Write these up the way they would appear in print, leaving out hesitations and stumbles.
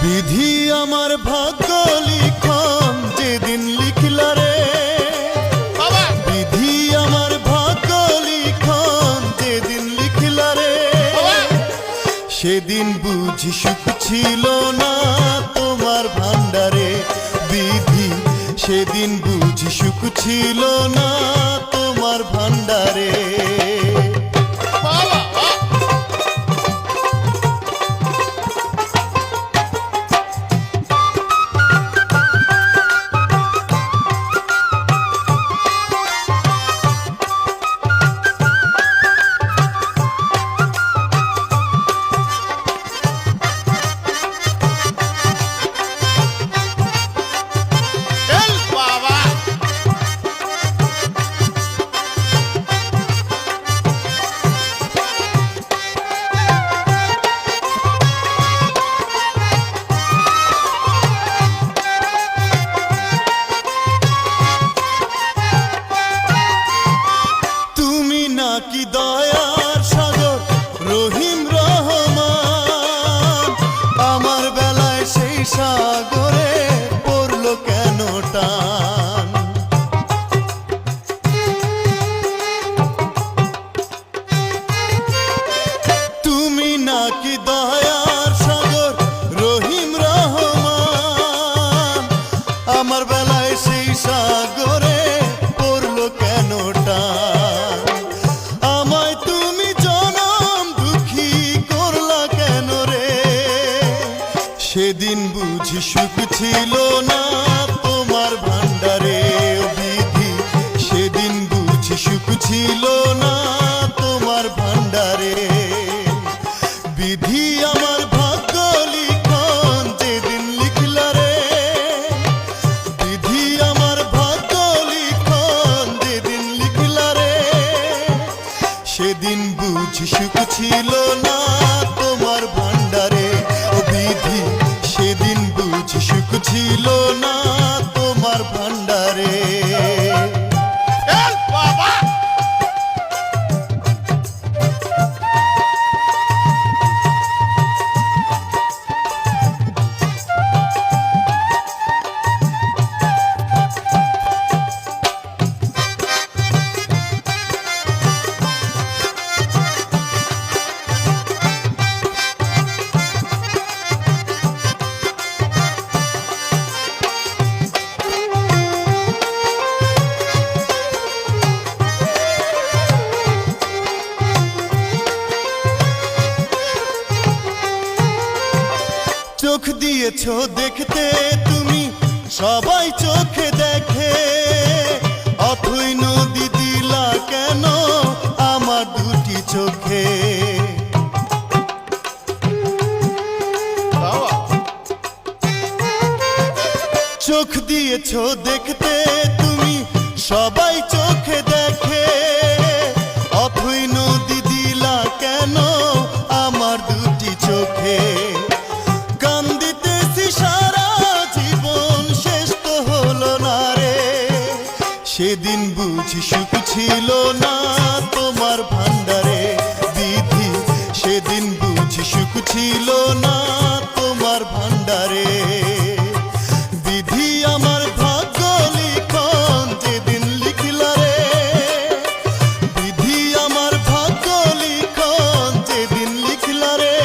বিধি আমার ভাগ্য লিখন যেদিন লিখলা রে, বিধি আমার ভাগ্য লিখন যেদিন লিখলা রে, সেদিন বুঝি সুখ ছিল না তোমার ভান্ডারে। বিধি সেদিন বুঝি সুখ ছিল না তোমার ভান্ডারে। কি দয়ার সাগর রহিম রহমান, আমার বেলায় সেই সাগরে পড়লো কেন টান। তুমি নাকি দয়ার সাগর রহিম রহমান, আমার বেলায় সেই সাগরে পড়লো কেন টান। সেদিন বুঝি সুখ ছিল না তোমার ভান্ডারে। বিধি সেদিন বুঝি সুখ ছিল না তোমার ভান্ডারে। বিধি আমার ভাগ্য লিখন যেদিন লিখলা রে, বিধি আমার ভাগ্য লিখন যেদিন লিখলা রে, সেদিন বুঝি সুখ ছিল না তোমার ভান্ডারে। ও বিধি সেদিন বুঝি সুখ ছিল না তোমার ভান্ডারে। চোখ দিয়েছো দেখতে তুমি সবাই চোখে দেখে, অথই নদী দিলা কেন আমার দুটি চোখে। চোখ দিয়েছো দেখতে তুমি সবাই চোখে দেখে, অথই নদী দিলা কেন আমার দুটি চোখে। সেদিন বুঝি সুখ ছিল না তোমার ভান্ডারে। বিধি সেদিন বুঝি সুখ ছিল না তোমার ভান্ডারে। বিধি আমার ভাগ্য লিখন যেদিন লিখলা রে, বিধি আমার ভাগ্য লিখন যেদিন লিখলা রে,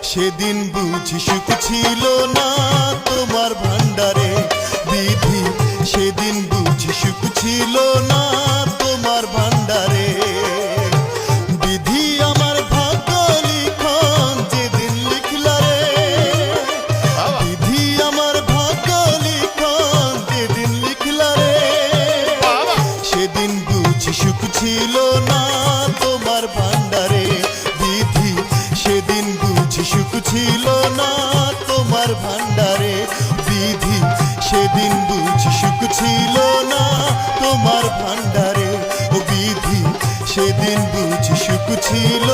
সেদিন বুঝি সুখ ছিল না তোমার ভান্ডারে। বিধি সেদিন বুঝি সুখ ছিল না তোমার ভান্ডারে। বিধি আমার ভাগ্য লিখন যেদিন লিখলা রে, বিধি আমার ভাগ্য লিখন যেদিন লিখলা রে, সেদিন বুঝি সুখ ছিল না তোমার ভান্ডারে। বিধি সেদিন বুঝি সুখ ছিল না তোমার ভান্ডারে। বিধি সেদিন বুঝি সুখ ছিল না তোমার ভান্ডারে। ও বিধি সেদিন বুঝি সুখ ছিল